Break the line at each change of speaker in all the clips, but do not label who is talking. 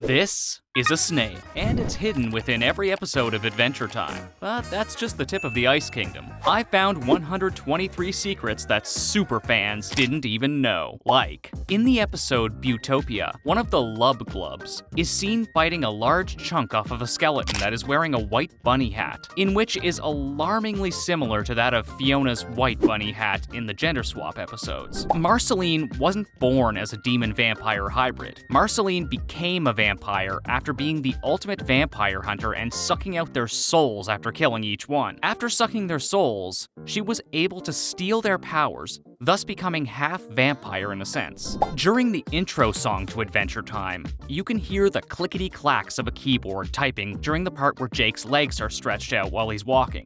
This is a snail, and it's hidden within every episode of Adventure Time. But that's just the tip of the Ice Kingdom. I found 123 secrets that superfans didn't even know. Like, in the episode Buttopia, one of the Lubglubs is seen biting a large chunk off of a skeleton that is wearing a white bunny hat, in which is alarmingly similar to that of Fiona's white bunny hat in the gender swap episodes. Marceline wasn't born as a demon-vampire hybrid. Marceline became a vampire after being the ultimate vampire hunter and sucking out their souls after killing each one. After sucking their souls, she was able to steal their powers, thus becoming half vampire in a sense. During the intro song to Adventure Time, you can hear the clickety-clacks of a keyboard typing during the part where Jake's legs are stretched out while he's walking.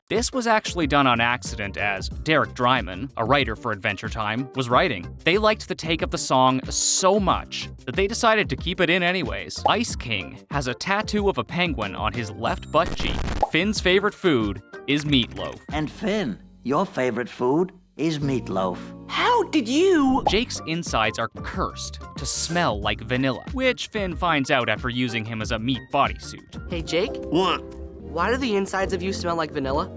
This was actually done on accident as Derek Dryman, a writer for Adventure Time, was writing. They liked the take of the song so much that they decided to keep it in anyways. Ice King has a tattoo of a penguin on his left butt cheek. Finn's favorite food is meatloaf.
And Finn, your favorite food is meatloaf.
How did you?
Jake's insides are cursed to smell like vanilla, which Finn finds out after using him as a meat bodysuit.
Hey, Jake,
What?
why do the insides of you smell like vanilla?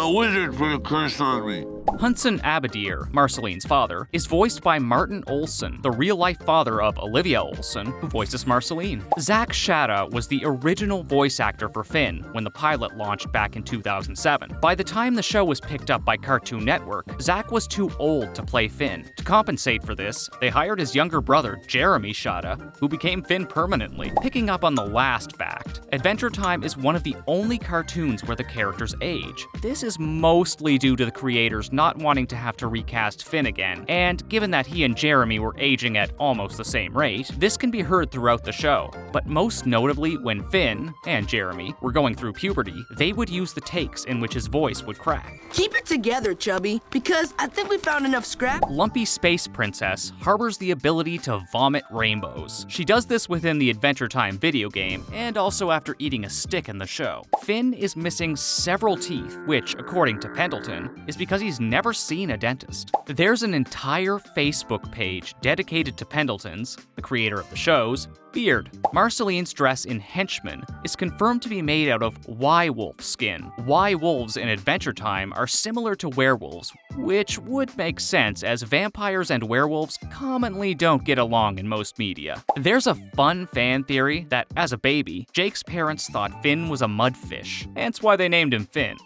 Wizard put a curse on me.
Hudson Abadir, Marceline's father, is voiced by Martin Olson, the real-life father of Olivia Olson, who voices Marceline. Zach Shatta was the original voice actor for Finn when the pilot launched back in 2007. By the time the show was picked up by Cartoon Network, Zach was too old to play Finn. To compensate for this, they hired his younger brother, Jeremy Shatta, who became Finn permanently. Picking up on the last fact, Adventure Time is one of the only cartoons where the characters age. This is mostly due to the creators not wanting to have to recast Finn again, and given that he and Jeremy were aging at almost the same rate, this can be heard throughout the show. But most notably, when Finn and Jeremy were going through puberty, they would use the takes in which his voice would crack.
Keep it together, Chubby, because I think we found enough scrap.
Lumpy Space Princess harbors the ability to vomit rainbows. She does this within the Adventure Time video game, and also after eating a stick in the show. Finn is missing several teeth, which, according to Pendleton, is because he's never seen a dentist. There's an entire Facebook page dedicated to Pendleton's, the creator of the shows, beard. Marceline's dress in Henchman is confirmed to be made out of Y-wolf skin. Y-wolves in Adventure Time are similar to werewolves, which would make sense as vampires and werewolves commonly don't get along in most media. There's a fun fan theory that, as a baby, Jake's parents thought Finn was a mudfish, hence why they named him Finn.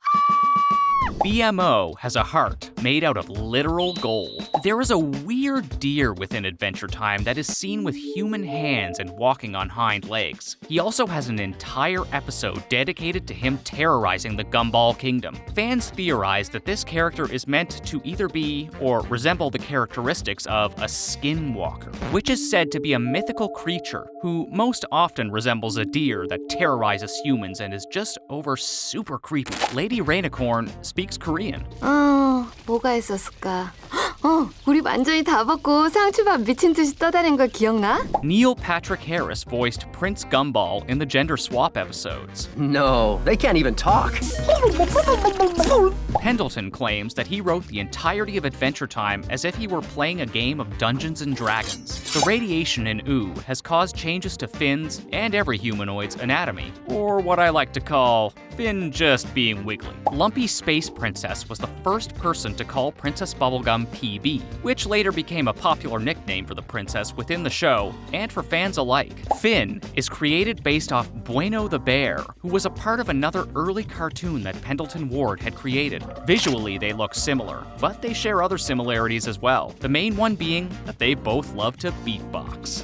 BMO has a heart made out of literal gold. There is a weird deer within Adventure Time that is seen with human hands and walking on hind legs. He also has an entire episode dedicated to him terrorizing the Gumball Kingdom. Fans theorize that this character is meant to either be or resemble the characteristics of a skinwalker, which is said to be a mythical creature who most often resembles a deer that terrorizes humans and is just over super creepy. Lady Rainicorn speaks Korean.
뭐가 있었을까? 우리 완전히 다 벗고 상추밥 미친 듯이 떠다닌 거 기억나?
Neil Patrick Harris voiced Prince Gumball in the gender swap episodes.
No, they can't even talk.
Pendleton claims that he wrote the entirety of Adventure Time as if he were playing a game of Dungeons and Dragons. The radiation in Ooo has caused changes to Finn's and every humanoid's anatomy, or what I like to call Finn just being wiggly. Lumpy Space Princess was the first person to call Princess Bubblegum PB, which later became a popular nickname for the princess within the show and for fans alike. Finn is created based off Bueno the Bear, who was a part of another early cartoon that Pendleton Ward had created. Visually, they look similar, but they share other similarities as well, the main one being that they both love to beatbox.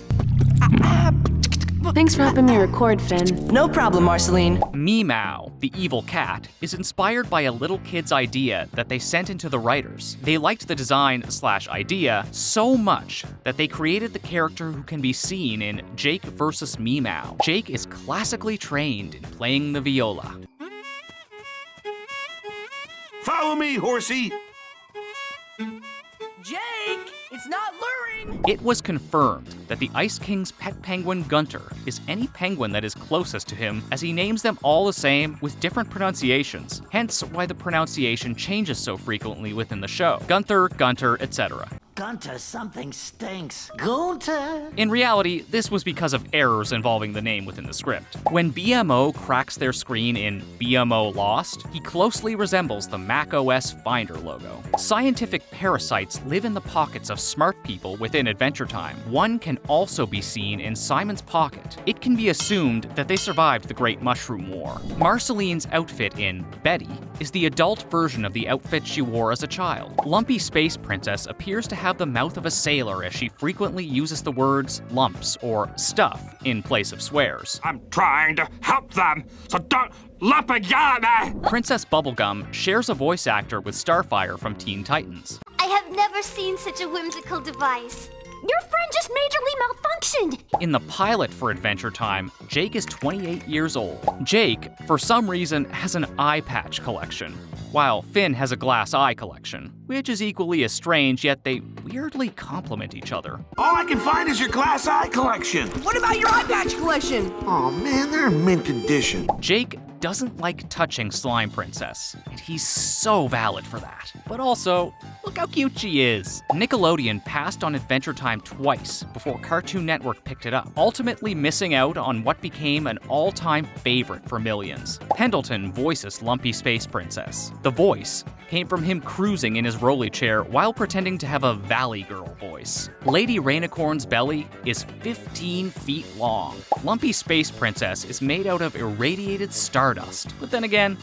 Thanks for helping me record, Finn.
No problem, Marceline.
Meow, the evil cat, is inspired by a little kid's idea that they sent into the writers. They liked the design/idea so much that they created the character who can be seen in Jake vs. Meow. Jake is classically trained in playing the viola.
Follow me, horsey.
Jake, it's not luring.
It was confirmed that the Ice King's pet penguin Gunter is any penguin that is closest to him, as he names them all the same with different pronunciations, hence why the pronunciation changes so frequently within the show. Gunther, Gunter, etc.
Gunter, something stinks. Gunter!
In reality, this was because of errors involving the name within the script. When BMO cracks their screen in BMO Lost, he closely resembles the Mac OS Finder logo. Scientific parasites live in the pockets of smart people within Adventure Time. One can also be seen in Simon's pocket. It can be assumed that they survived the Great Mushroom War. Marceline's outfit in Betty is the adult version of the outfit she wore as a child. Lumpy Space Princess appears to have the mouth of a sailor as she frequently uses the words lumps or stuff in place of swears.
I'm trying to help them, so don't lump and yell at me!
Princess Bubblegum shares a voice actor with Starfire from Teen Titans.
I have never seen such a whimsical device. Your friend just majorly malfunctioned!
In the pilot for Adventure Time, Jake is 28 years old. Jake, for some reason, has an eye patch collection, while Finn has a glass eye collection, which is equally as strange, yet they weirdly complement each other.
All I can find is your glass eye collection.
What about your eye patch collection?
Oh man, they're in mint condition.
Jake doesn't like touching Slime Princess, and he's so valid for that. But also, look how cute she is. Nickelodeon passed on Adventure Time twice before Cartoon Network picked it up, ultimately missing out on what became an all-time favorite for millions. Pendleton voices Lumpy Space Princess. The voice came from him cruising in his rolly chair while pretending to have a Valley Girl voice. Lady Rainicorn's belly is 15 feet long. Lumpy Space Princess is made out of irradiated stardust, but then again,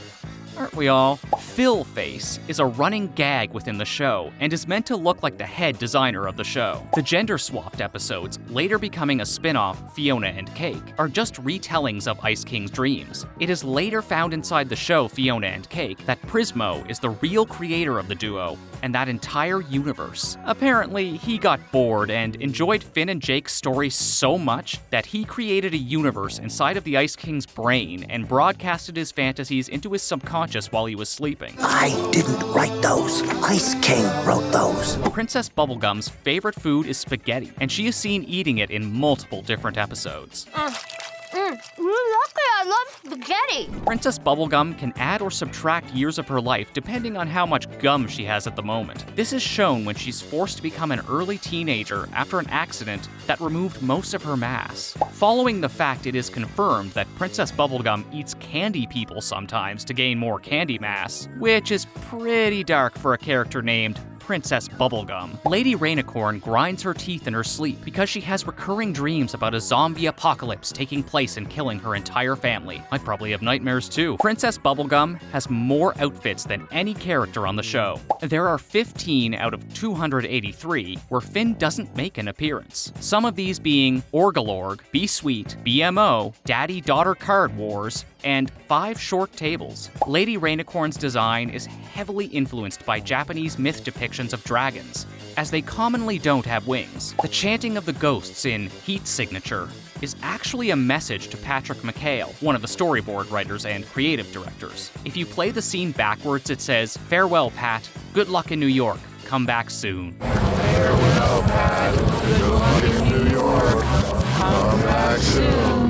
aren't we all? Phil Face is a running gag within the show and is meant to look like the head designer of the show. The gender-swapped episodes, later becoming a spin-off, Fiona and Cake, are just retellings of Ice King's dreams. It is later found inside the show Fiona and Cake that Prismo is the real creator of the duo and that entire universe. Apparently, he got bored and enjoyed Finn and Jake's story so much that he created a universe inside of the Ice King's brain and broadcasted his fantasies into his subconscious while he was sleeping.
I didn't write those. Ice King wrote those.
Princess Bubblegum's favorite food is spaghetti, and she is seen eating it in multiple different episodes.
You're lucky I love spaghetti.
Princess Bubblegum can add or subtract years of her life depending on how much gum she has at the moment. This is shown when she's forced to become an early teenager after an accident that removed most of her mass. Following the fact, it is confirmed that Princess Bubblegum eats candy people sometimes to gain more candy mass, which is pretty dark for a character named Princess Bubblegum. Lady Rainicorn grinds her teeth in her sleep because she has recurring dreams about a zombie apocalypse taking place and killing her entire family. I'd probably have nightmares too. Princess Bubblegum has more outfits than any character on the show. There are 15 out of 283 where Finn doesn't make an appearance. Some of these being Orgalorg, Be Sweet, BMO, Daddy-Daughter Card Wars, and 5 short tables. Lady Rainicorn's design is heavily influenced by Japanese myth depictions of dragons, as they commonly don't have wings. The chanting of the ghosts in Heat Signature is actually a message to Patrick McHale, one of the storyboard writers and creative directors. If you play the scene backwards, it says, "Farewell, Pat. Good luck in New York. Come back soon."
Farewell, Pat. Good luck in New York. Come back soon.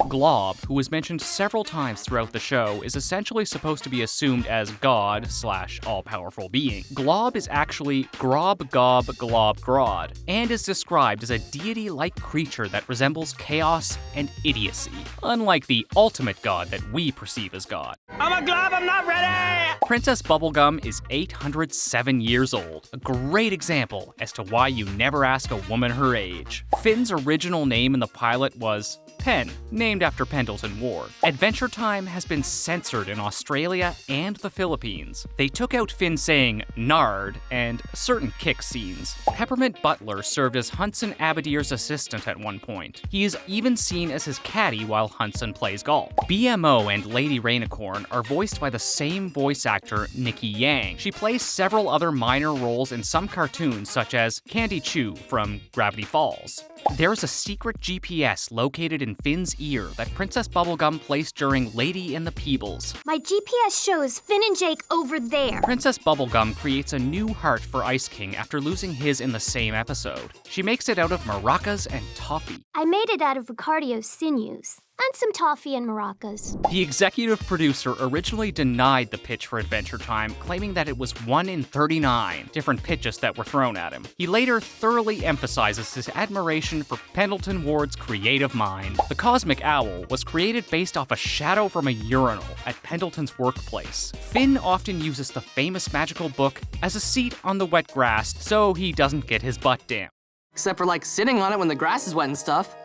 Glob, who is mentioned several times throughout the show, is essentially supposed to be assumed as God / all-powerful being. Glob is actually Grob Gob Glob Grod, and is described as a deity-like creature that resembles chaos and idiocy, unlike the ultimate god that we perceive as God.
I'm a glob, I'm not ready!
Princess Bubblegum is 807 years old, a great example as to why you never ask a woman her age. Finn's original name in the pilot was Pen, named after Pendleton Ward. Adventure Time has been censored in Australia and the Philippines. They took out Finn saying "nard" and certain kick scenes. Peppermint Butler served as Hudson Abadir's assistant at one point. He is even seen as his caddy while Hudson plays golf. BMO and Lady Rainicorn are voiced by the same voice actor, Nikki Yang. She plays several other minor roles in some cartoons, such as Candy Chew from Gravity Falls. There is a secret GPS located in Finn's ear that Princess Bubblegum placed during Lady and the Peebles.
My GPS shows Finn and Jake over there.
Princess Bubblegum creates a new heart for Ice King after losing his in the same episode. She makes it out of maracas and toffee.
I made it out of Ricardio's sinews. and some toffee and maracas.
The executive producer originally denied the pitch for Adventure Time, claiming that it was 1 in 39 different pitches that were thrown at him. He later thoroughly emphasizes his admiration for Pendleton Ward's creative mind. The Cosmic Owl was created based off a shadow from a urinal at Pendleton's workplace. Finn often uses the famous magical book as a seat on the wet grass so he doesn't get his butt damp.
Except for like sitting on it when the grass is wet and stuff.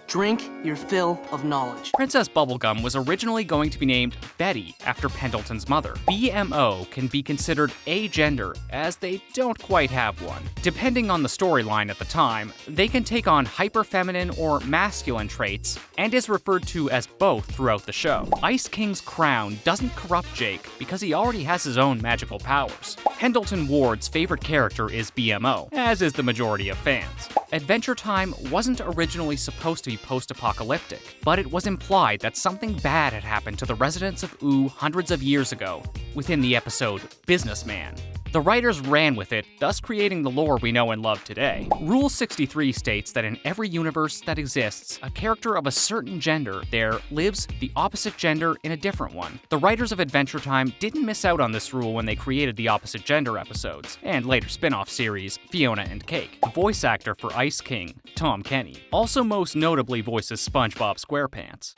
Drink your fill of knowledge.
Princess Bubblegum was originally going to be named Betty after Pendleton's mother. BMO can be considered agender, as they don't quite have one. Depending on the storyline at the time, they can take on hyper-feminine or masculine traits, and is referred to as both throughout the show. Ice King's crown doesn't corrupt Jake because he already has his own magical powers. Pendleton Ward's favorite character is BMO, as is the majority of fans. Adventure Time wasn't originally supposed to be post-apocalyptic, but it was implied that something bad had happened to the residents of Ooo hundreds of years ago, within the episode Businessman. The writers ran with it, thus creating the lore we know and love today. Rule 63 states that in every universe that exists, a character of a certain gender there lives the opposite gender in a different one. The writers of Adventure Time didn't miss out on this rule when they created the opposite gender episodes, and later spin-off series, Fiona and Cake. The voice actor for Ice King, Tom Kenny, also most notably voices SpongeBob SquarePants.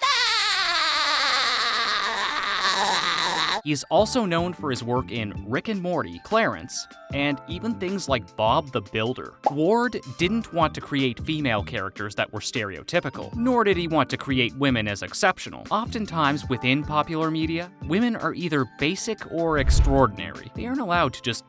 He is also known for his work in Rick and Morty, Clarence, and even things like Bob the Builder. Ward didn't want to create female characters that were stereotypical, nor did he want to create women as exceptional. Oftentimes within popular media, women are either basic or extraordinary. They aren't allowed to just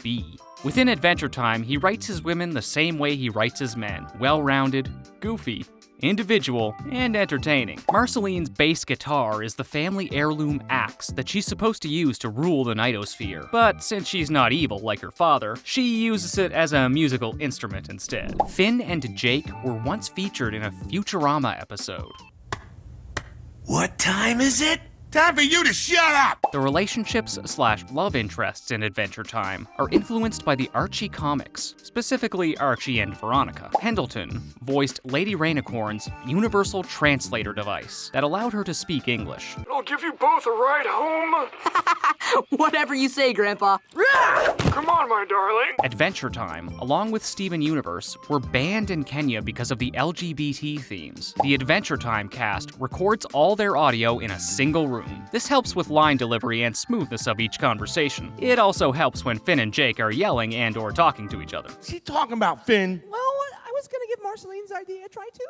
be. Within Adventure Time, he writes his women the same way he writes his men, well-rounded, goofy, individual, and entertaining. Marceline's bass guitar is the family heirloom axe that she's supposed to use to rule the Nightosphere, but since she's not evil like her father, she uses it as a musical instrument instead. Finn and Jake were once featured in a Futurama episode.
What time is it? Time for you to shut up!
The relationships/love interests in Adventure Time are influenced by the Archie comics, specifically Archie and Veronica. Pendleton voiced Lady Rainicorn's universal translator device that allowed her to speak English.
I'll give you both a ride home.
Whatever you say, Grandpa.
Come on, my darling.
Adventure Time, along with Steven Universe, were banned in Kenya because of the LGBT themes. The Adventure Time cast records all their audio in a single room. This helps with line delivery and smoothness of each conversation. It also helps when Finn and Jake are yelling and or talking to each other.
What's he talking about, Finn?
Well, I was gonna give Marceline's idea a try too.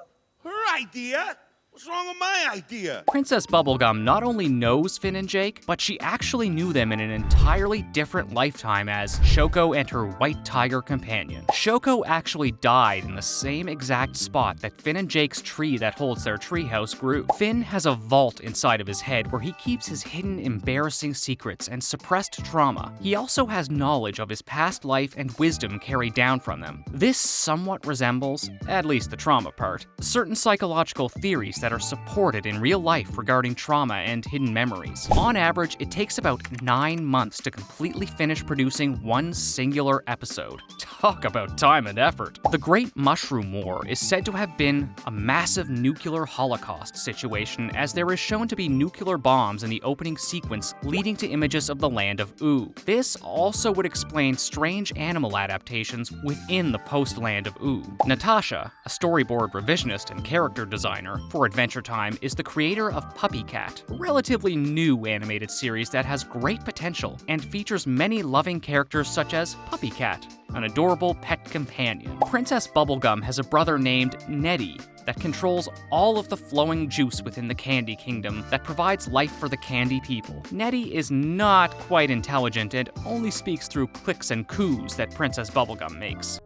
Her idea? What's wrong with my idea?
Princess Bubblegum not only knows Finn and Jake, but she actually knew them in an entirely different lifetime as Shoko and her white tiger companion. Shoko actually died in the same exact spot that Finn and Jake's tree that holds their treehouse grew. Finn has a vault inside of his head where he keeps his hidden embarrassing secrets and suppressed trauma. He also has knowledge of his past life and wisdom carried down from them. This somewhat resembles, at least the trauma part, certain psychological theories that are supported in real life regarding trauma and hidden memories. On average, it takes about 9 months to completely finish producing one singular episode. Talk about time and effort. The Great Mushroom War is said to have been a massive nuclear holocaust situation, as there is shown to be nuclear bombs in the opening sequence leading to images of the Land of Ooo. This also would explain strange animal adaptations within the post-Land of Ooo. Natasha, a storyboard revisionist and character designer for Adventure Time, is the creator of Puppy Cat, a relatively new animated series that has great potential and features many loving characters such as Puppy Cat, an adorable pet companion. Princess Bubblegum has a brother named Neddy that controls all of the flowing juice within the Candy Kingdom that provides life for the candy people. Neddy is not quite intelligent and only speaks through clicks and coos that Princess Bubblegum makes.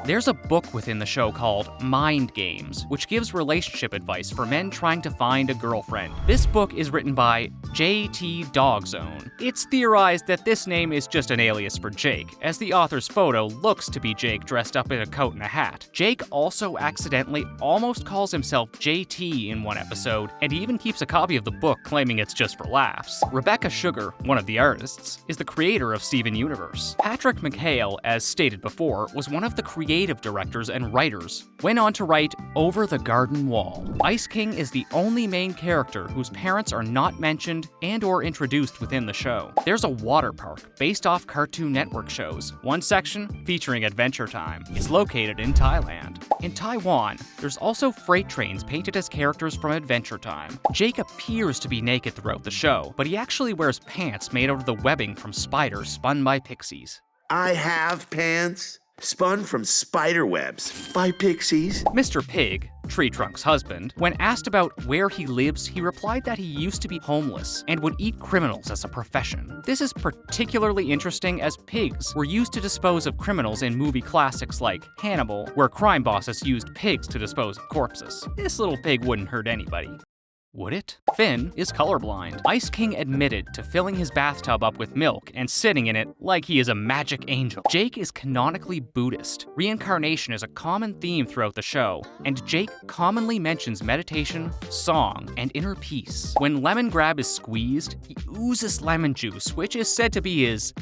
There's a book within the show called Mind Games, which gives relationship advice for men trying to find a girlfriend. This book is written by J.T. Dogzone. It's theorized that this name is just an alias for Jake, as the author's photo looks to be Jake dressed up in a coat and a hat. Jake also accidentally almost calls himself JT in one episode, and he even keeps a copy of the book claiming it's just for laughs. Rebecca Sugar, one of the artists, is the creator of Steven Universe. Patrick McHale, as stated before, was one of the creators creative directors and writers went on to write Over the Garden Wall. Ice King is the only main character whose parents are not mentioned and or introduced within the show. There's a water park based off Cartoon Network shows. One section, featuring Adventure Time, is located in Thailand. In Taiwan, there's also freight trains painted as characters from Adventure Time. Jake appears to be naked throughout the show, but he actually wears pants made out of the webbing from spiders spun by pixies.
I have pants spun from spider webs by pixies.
Mr. Pig, Tree Trunk's husband, when asked about where he lives, he replied that he used to be homeless and would eat criminals as a profession. This is particularly interesting as pigs were used to dispose of criminals in movie classics like Hannibal, where crime bosses used pigs to dispose of corpses. This little pig wouldn't hurt anybody. Would it? Finn is colorblind. Ice King admitted to filling his bathtub up with milk and sitting in it like he is a magic angel. Jake is canonically Buddhist. Reincarnation is a common theme throughout the show, and Jake commonly mentions meditation, song, and inner peace. When Lemon Grab is squeezed, he oozes lemon juice, which is said to be his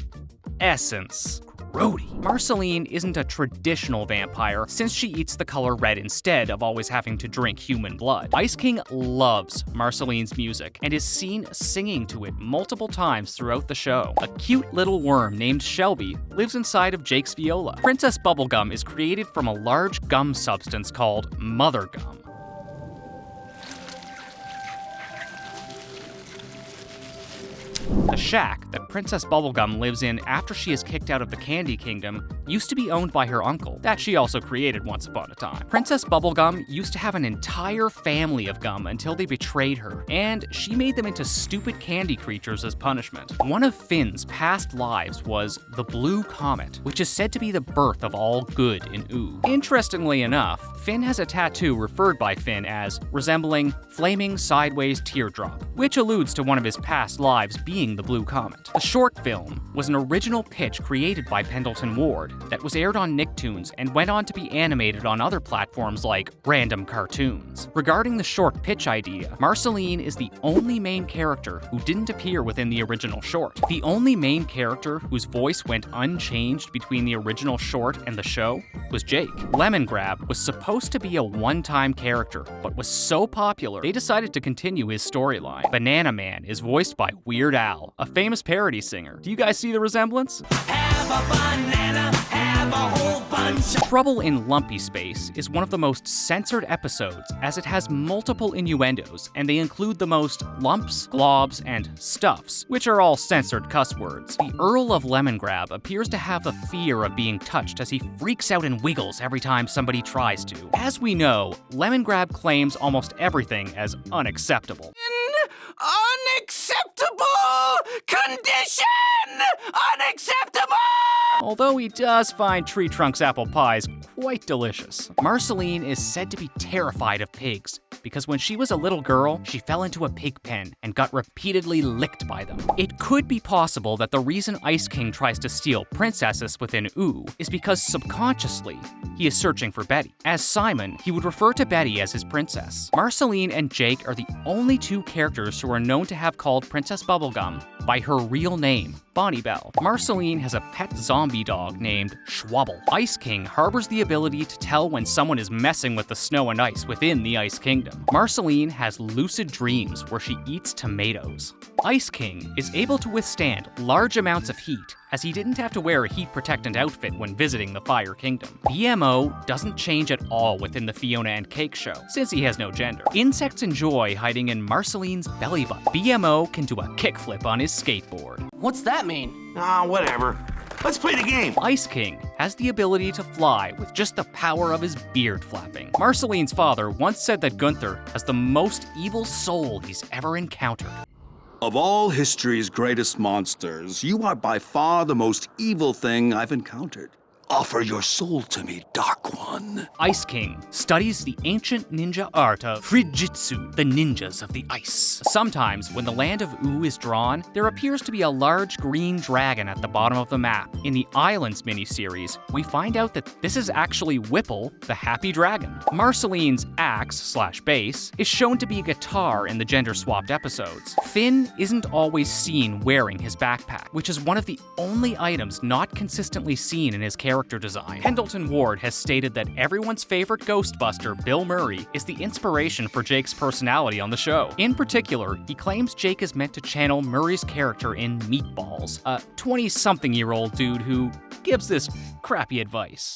essence. Grody. Marceline isn't a traditional vampire since she eats the color red instead of always having to drink human blood. Ice King loves Marceline's music and is seen singing to it multiple times throughout the show. A cute little worm named Shelby lives inside of Jake's viola. Princess Bubblegum is created from a large gum substance called mother gum. The shack that Princess Bubblegum lives in after she is kicked out of the Candy Kingdom used to be owned by her uncle, that she also created once upon a time. Princess Bubblegum used to have an entire family of gum until they betrayed her, and she made them into stupid candy creatures as punishment. One of Finn's past lives was the Blue Comet, which is said to be the birth of all good in Ooo. Interestingly enough, Finn has a tattoo referred by Finn as resembling flaming sideways teardrop, which alludes to one of his past lives being the Blue Comet. The short film was an original pitch created by Pendleton Ward that was aired on Nicktoons and went on to be animated on other platforms like Random Cartoons. Regarding the short pitch idea, Marceline is the only main character who didn't appear within the original short. The only main character whose voice went unchanged between the original short and the show was Jake. Lemon Grab was supposed to be a one-time character, but was so popular they decided to continue his storyline. Banana Man is voiced by Weird Al, a famous parody singer. Do you guys see the resemblance? Have a banana, have a whole bunch. Trouble in Lumpy Space is one of the most censored episodes as it has multiple innuendos, and they include the most lumps, globs, and stuffs, which are all censored cuss words. The Earl of Lemon Grab appears to have the fear of being touched as he freaks out and wiggles every time somebody tries to. As we know, Lemon Grab claims almost everything as unacceptable.
Unacceptable condition! Unacceptable!
Although he does find Tree Trunk's apple pies quite delicious. Marceline is said to be terrified of pigs because when she was a little girl, she fell into a pig pen and got repeatedly licked by them. It could be possible that the reason Ice King tries to steal princesses within Ooo is because subconsciously, he is searching for Betty. As Simon, he would refer to Betty as his princess. Marceline and Jake are the only two characters who are known to have called Princess Bubblegum by her real name, Bonnie Belle. Marceline has a pet zombie dog named Schwabble. Ice King harbors the ability to tell when someone is messing with the snow and ice within the Ice Kingdom. Marceline has lucid dreams where she eats tomatoes. Ice King is able to withstand large amounts of heat as he didn't have to wear a heat protectant outfit when visiting the Fire Kingdom. BMO doesn't change at all within the Fiona and Cake show, since he has no gender. Insects enjoy hiding in Marceline's belly button. BMO can do a kickflip on his skateboard.
What's that mean?
Whatever. Let's play the game.
Ice King has the ability to fly with just the power of his beard flapping. Marceline's father once said that Gunther has the most evil soul he's ever encountered.
Of all history's greatest monsters, you are by far the most evil thing I've encountered. Offer your soul to me, Dark One.
Ice King studies the ancient ninja art of Frigitsu, the ninjas of the ice. Sometimes, when the Land of Ooo is drawn, there appears to be a large green dragon at the bottom of the map. In the Islands miniseries, we find out that this is actually Whipple, the happy dragon. Marceline's axe/base is shown to be a guitar in the gender-swapped episodes. Finn isn't always seen wearing his backpack, which is one of the only items not consistently seen in his character character design. Pendleton Ward has stated that everyone's favorite Ghostbuster, Bill Murray, is the inspiration for Jake's personality on the show. In particular, he claims Jake is meant to channel Murray's character in Meatballs, a 20-something-year-old dude who gives this crappy advice.